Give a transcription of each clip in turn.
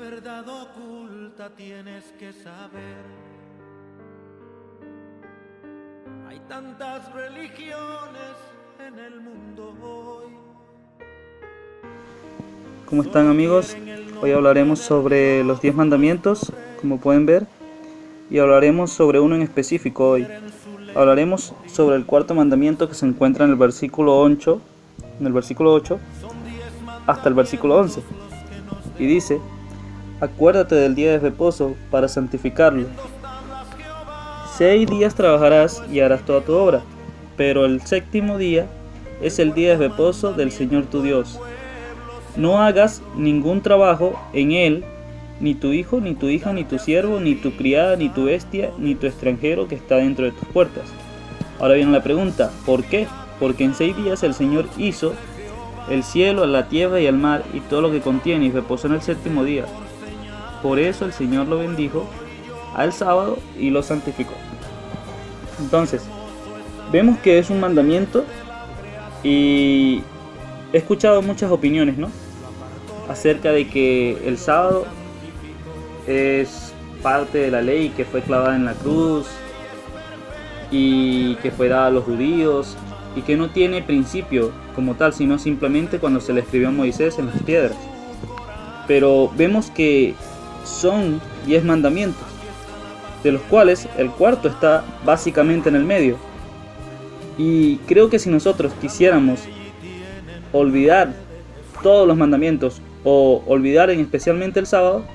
verdad oculta tienes que saber. Hay tantas religiones en el mundo hoy. ¿Cómo están, amigos? Hoy hablaremos sobre los 10 mandamientos, como pueden ver, y hablaremos sobre uno en específico hoy. Hablaremos sobre el cuarto mandamiento que se encuentra en el versículo 8, hasta el versículo 11. Y dice: acuérdate del día de reposo para santificarlo. 6 días trabajarás y harás toda tu obra, pero el séptimo día es el día de reposo del Señor tu Dios. No hagas ningún trabajo en él, ni tu hijo, ni tu hija, ni tu siervo, ni tu criada, ni tu bestia, ni tu extranjero que está dentro de tus puertas. Ahora viene la pregunta: ¿por qué? Porque en 6 días el Señor hizo el cielo, la tierra y el mar y todo lo que contiene, y reposó en el séptimo día. Por eso el Señor lo bendijo al sábado y lo santificó. Entonces, vemos que es un mandamiento, y he escuchado muchas opiniones, ¿no?, acerca de que el sábado es parte de la ley que fue clavada en la cruz y que fue dada a los judíos, y que no tiene principio como tal, sino simplemente cuando se le escribió a Moisés en las piedras. Pero vemos que son 10 mandamientos, de los cuales el cuarto está básicamente en el medio. Y creo que si nosotros quisiéramos olvidar todos los mandamientos, o olvidar especialmente el sábado,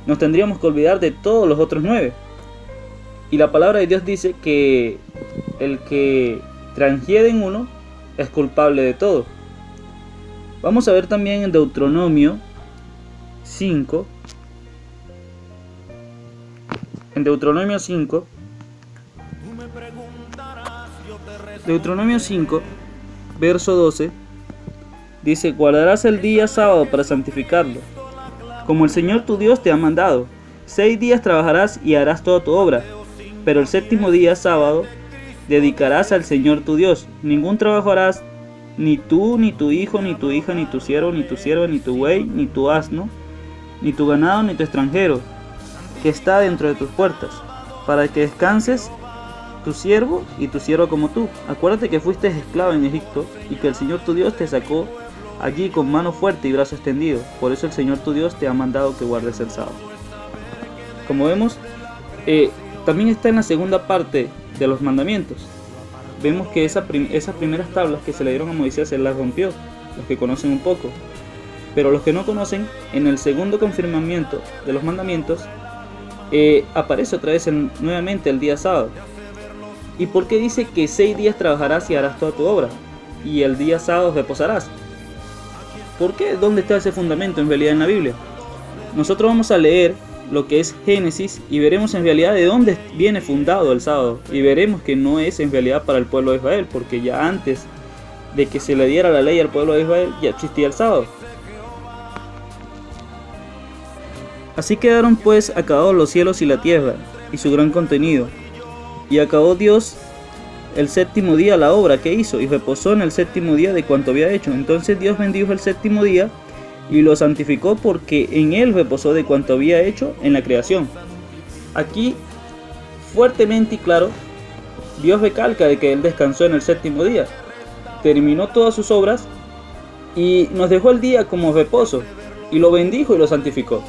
nos tendríamos que olvidar de todos los otros 9. Y la palabra de Dios dice que el que transgrede en uno es culpable de todo. Vamos a ver también en Deuteronomio 5. En Deuteronomio 5, verso 12, dice: guardarás el día sábado para santificarlo, como el Señor tu Dios te ha mandado. 6 días trabajarás y harás toda tu obra, pero el séptimo día, sábado, dedicarás al Señor tu Dios. Ningún trabajo harás, ni tú, ni tu hijo, ni tu hija, ni tu siervo, ni tu sierva, ni tu buey, ni tu asno, ni tu ganado, ni tu extranjero que está dentro de tus puertas, para que descanses tu siervo y tu sierva como tú. Acuérdate que fuiste esclavo en Egipto, y que el Señor tu Dios te sacó allí con mano fuerte y brazo extendido. Por eso el Señor tu Dios te ha mandado que guardes el sábado. Como vemos, también está en la segunda parte de los mandamientos. Vemos que esas primeras tablas que se le dieron a Moisés, él las rompió, los que conocen un poco. Pero los que no conocen, en el segundo confirmamiento de los mandamientos, aparece otra vez nuevamente el día sábado. ¿Y por qué dice que 6 días trabajarás y harás toda tu obra, y el día sábado reposarás? ¿Por qué? ¿Dónde está ese fundamento en realidad en la Biblia? Nosotros vamos a leer lo que es Génesis y veremos en realidad de dónde viene fundado el sábado, y veremos que no es en realidad para el pueblo de Israel, porque ya antes de que se le diera la ley al pueblo de Israel ya existía el sábado. Así quedaron pues acabados los cielos y la tierra y su gran contenido, y acabó Dios el séptimo día la obra que hizo, y reposó en el séptimo día de cuanto había hecho. Entonces Dios bendijo el séptimo día y lo santificó, porque en él reposó de cuanto había hecho en la creación. Aquí, fuertemente y claro, Dios recalca de que él descansó en el séptimo día, terminó todas sus obras y nos dejó el día como reposo, y lo bendijo y lo santificó.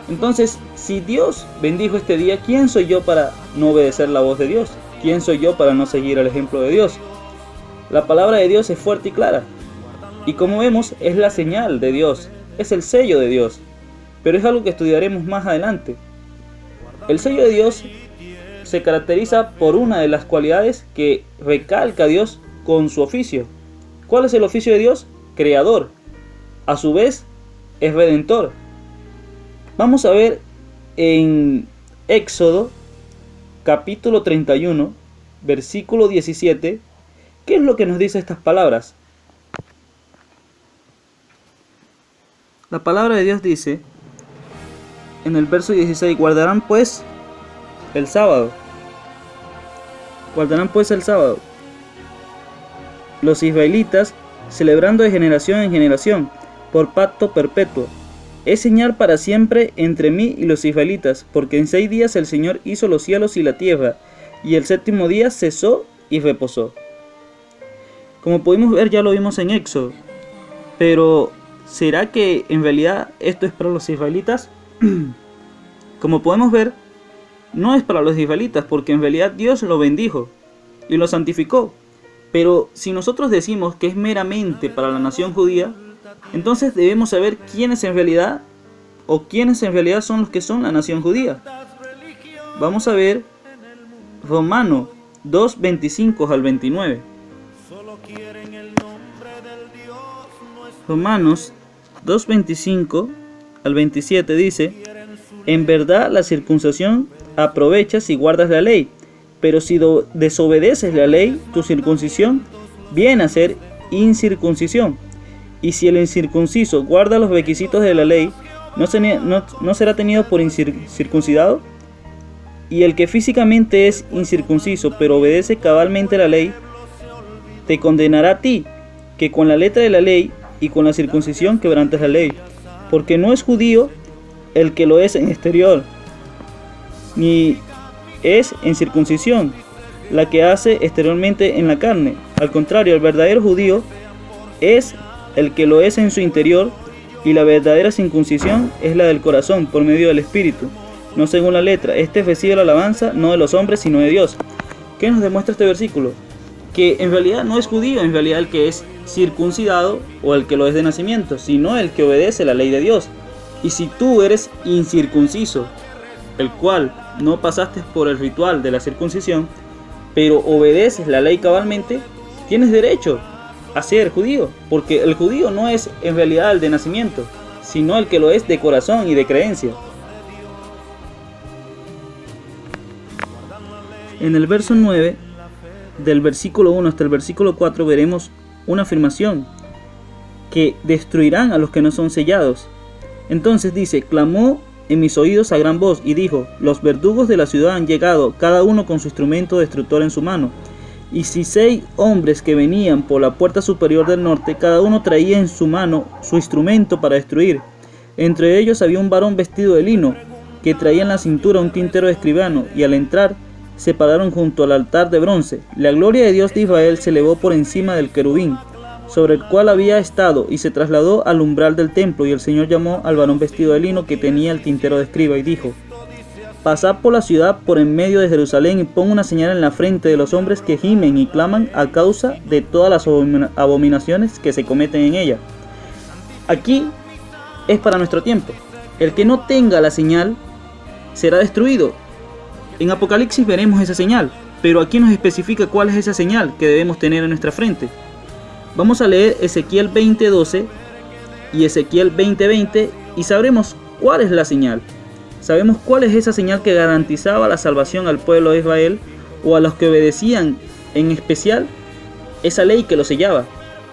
Entonces, si Dios bendijo este día, ¿quién soy yo para no obedecer la voz de Dios? ¿Quién soy yo para no seguir el ejemplo de Dios? La palabra de Dios es fuerte y clara, y como vemos, es la señal de Dios, es el sello de Dios, pero es algo que estudiaremos más adelante. El sello de Dios se caracteriza por una de las cualidades que recalca Dios con su oficio. ¿Cuál es el oficio de Dios? Creador. A su vez, es redentor. Vamos a ver en Éxodo capítulo 31, versículo 17, ¿qué es lo que nos dice estas palabras? La palabra de Dios dice, en el verso 16, guardarán pues el sábado. Los israelitas, celebrando de generación en generación, por pacto perpetuo. es señal para siempre entre mí y los israelitas, porque en 6 días el Señor hizo los cielos y la tierra, y el 7º día cesó y reposó. Como pudimos ver, ya lo vimos en Éxodo, pero ¿será que en realidad esto es para los israelitas? Como podemos ver, no es para los israelitas, porque en realidad Dios lo bendijo y lo santificó. Pero si nosotros decimos que es meramente para la nación judía, entonces debemos saber quiénes en realidad son los que son la nación judía. Vamos a ver Romanos 2:25 al 29. Romanos 2:25 al 27 dice: en verdad la circuncisión aprovecha si guardas la ley, pero si desobedeces la ley, tu circuncisión viene a ser incircuncisión. Y si el incircunciso guarda los requisitos de la ley, ¿no será tenido por incircuncidado? Y el que físicamente es incircunciso, pero obedece cabalmente la ley, te condenará a ti, que con la letra de la ley y con la circuncisión quebrantas la ley. Porque no es judío el que lo es en exterior, ni es en circuncisión la que hace exteriormente en la carne. Al contrario, el verdadero judío es el que lo es en su interior, y la verdadera circuncisión es la del corazón, por medio del Espíritu, no según la letra. Este recibe la alabanza no de los hombres, sino de Dios. ¿Qué nos demuestra este versículo? Que en realidad no es judío, en realidad el que es circuncidado o el que lo es de nacimiento, sino el que obedece la ley de Dios. Y si tú eres incircunciso, el cual no pasaste por el ritual de la circuncisión, pero obedeces la ley cabalmente, tienes derecho a ser judío, porque el judío no es en realidad el de nacimiento, sino el que lo es de corazón y de creencia. En el verso 9, del versículo 1 hasta el versículo 4, veremos una afirmación: que destruirán a los que no son sellados. Entonces dice: clamó en mis oídos a gran voz y dijo: los verdugos de la ciudad han llegado, cada uno con su instrumento destructor en su mano. Y si 6 hombres que venían por la puerta superior del norte, cada uno traía en su mano su instrumento para destruir. Entre ellos había un varón vestido de lino, que traía en la cintura un tintero de escribano, y al entrar se pararon junto al altar de bronce. La gloria de Dios de Israel se elevó por encima del querubín, sobre el cual había estado, y se trasladó al umbral del templo. Y el Señor llamó al varón vestido de lino que tenía el tintero de escriba, y dijo: pasad por la ciudad por en medio de Jerusalén, y pon una señal en la frente de los hombres que gimen y claman a causa de todas las abominaciones que se cometen en ella. Aquí es para nuestro tiempo. El que no tenga la señal será destruido. En Apocalipsis veremos esa señal, pero aquí nos especifica cuál es esa señal que debemos tener en nuestra frente. Vamos a leer Ezequiel 20:12 y Ezequiel 20:20 y sabremos cuál es la señal. Sabemos cuál es esa señal que garantizaba la salvación al pueblo de Israel, o a los que obedecían en especial esa ley que lo sellaba.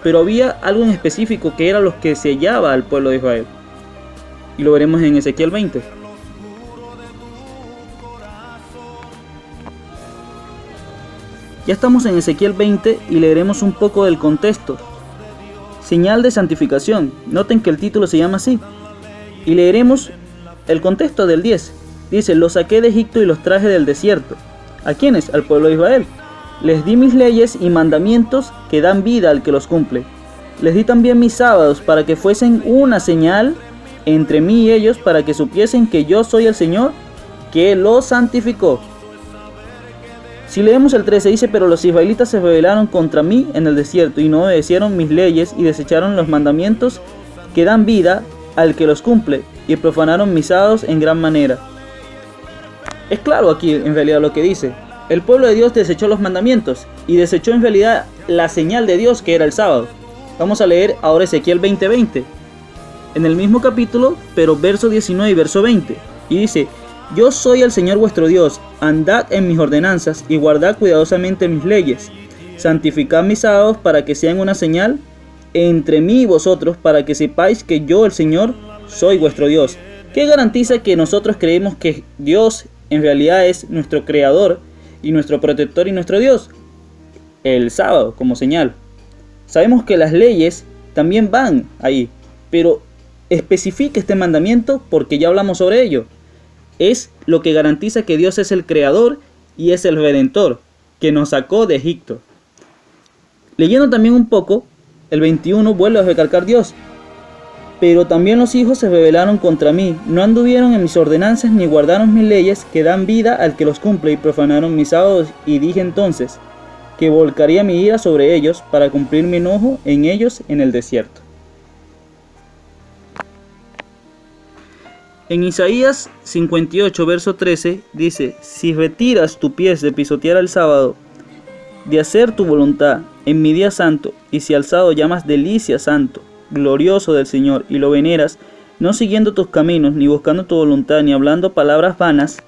Pero había algo en específico que era los que sellaba al pueblo de Israel. Y lo veremos en Ezequiel 20. Ya estamos en Ezequiel 20 y leeremos un poco del contexto. Señal de santificación. Noten que el título se llama así. Y leeremos el contexto del 10. Dice: los saqué de Egipto y los traje del desierto. ¿A quiénes? Al pueblo de Israel. Les di mis leyes y mandamientos que dan vida al que los cumple. Les di también mis sábados para que fuesen una señal entre mí y ellos, para que supiesen que yo soy el Señor que los santificó. Si leemos el 13, dice: pero los israelitas se rebelaron contra mí en el desierto y no obedecieron mis leyes y desecharon los mandamientos que dan vida al que los cumple, y profanaron mis sábados en gran manera. Es claro aquí en realidad lo que dice. El pueblo de Dios desechó los mandamientos y desechó en realidad la señal de Dios, que era el sábado. Vamos a leer ahora Ezequiel 20:20 en el mismo capítulo, pero verso 19 y verso 20, y dice: yo soy el Señor vuestro Dios, andad en mis ordenanzas y guardad cuidadosamente mis leyes. Santificad mis sábados para que sean una señal entre mí y vosotros, para que sepáis que yo, el Señor, soy vuestro Dios. ¿Qué garantiza que nosotros creemos que Dios en realidad es nuestro creador y nuestro protector y nuestro Dios? El sábado como señal. Sabemos que las leyes también van ahí, pero especifica este mandamiento porque ya hablamos sobre ello. Es lo que garantiza que Dios es el creador y es el redentor que nos sacó de Egipto. Leyendo también un poco, el 21 vuelve a recalcar Dios. Pero también los hijos se rebelaron contra mí, no anduvieron en mis ordenanzas ni guardaron mis leyes que dan vida al que los cumple y profanaron mis sábados. Y dije entonces que volcaría mi ira sobre ellos para cumplir mi enojo en ellos en el desierto. En Isaías 58, verso 13, dice: si retiras tu pie de pisotear el sábado, de hacer tu voluntad en mi día santo, y si al sábado llamas delicia santo, glorioso del Señor, y lo veneras, no siguiendo tus caminos, ni buscando tu voluntad, ni hablando palabras vanas,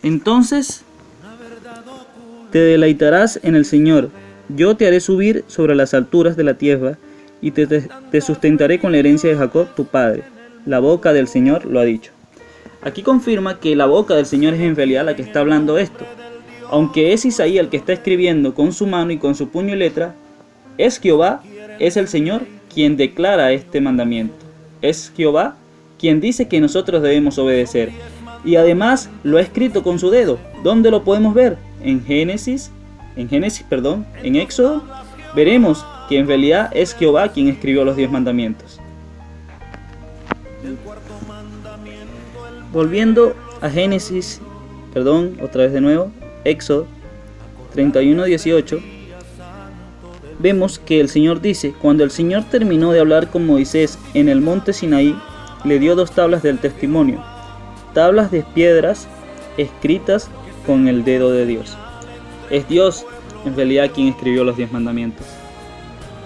entonces te deleitarás en el Señor. Yo te haré subir sobre las alturas de la tierra, y te sustentaré con la herencia de Jacob tu padre. La boca del Señor lo ha dicho. Aquí confirma que la boca del Señor es en realidad la que está hablando esto. Aunque es Isaías el que está escribiendo con su mano y con su puño y letra, es Jehová, es el Señor quien declara este mandamiento. Es Jehová quien dice que nosotros debemos obedecer. Y además lo ha escrito con su dedo. ¿Dónde lo podemos ver? En Éxodo, veremos que en realidad es Jehová quien escribió los 10 mandamientos. Volviendo a Éxodo 31:18, vemos que el Señor dice: cuando el Señor terminó de hablar con Moisés en el monte Sinaí, le dio 2 tablas del testimonio, tablas de piedras escritas con el dedo de Dios. Es Dios en realidad quien escribió los 10 mandamientos.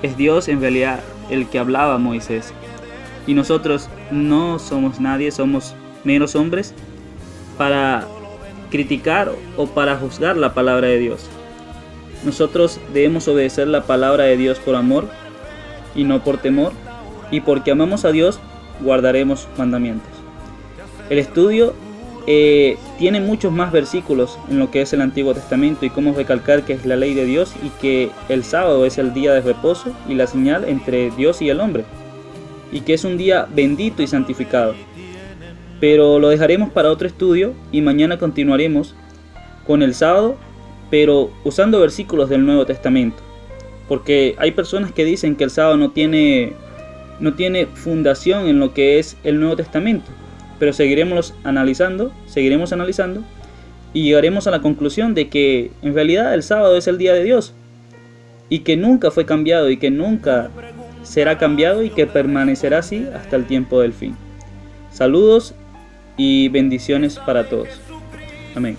Es Dios en realidad el que hablaba a Moisés. Y nosotros no somos nadie, somos meros hombres para criticar o para juzgar la palabra de Dios. Nosotros debemos obedecer la palabra de Dios por amor y no por temor, y porque amamos a Dios guardaremos sus mandamientos. El estudio tiene muchos más versículos en lo que es el Antiguo Testamento y cómo recalcar que es la ley de Dios y que el sábado es el día de reposo y la señal entre Dios y el hombre, y que es un día bendito y santificado. Pero lo dejaremos para otro estudio y mañana continuaremos con el sábado, pero usando versículos del Nuevo Testamento, porque hay personas que dicen que el sábado no tiene fundación en lo que es el Nuevo Testamento, pero seguiremos analizando y llegaremos a la conclusión de que en realidad el sábado es el día de Dios y que nunca fue cambiado y que nunca será cambiado y que permanecerá así hasta el tiempo del fin. Saludos y bendiciones para todos. Amén.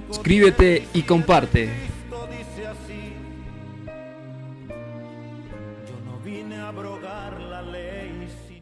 Suscríbete y comparte. Yo no vine a abrogar la ley, sino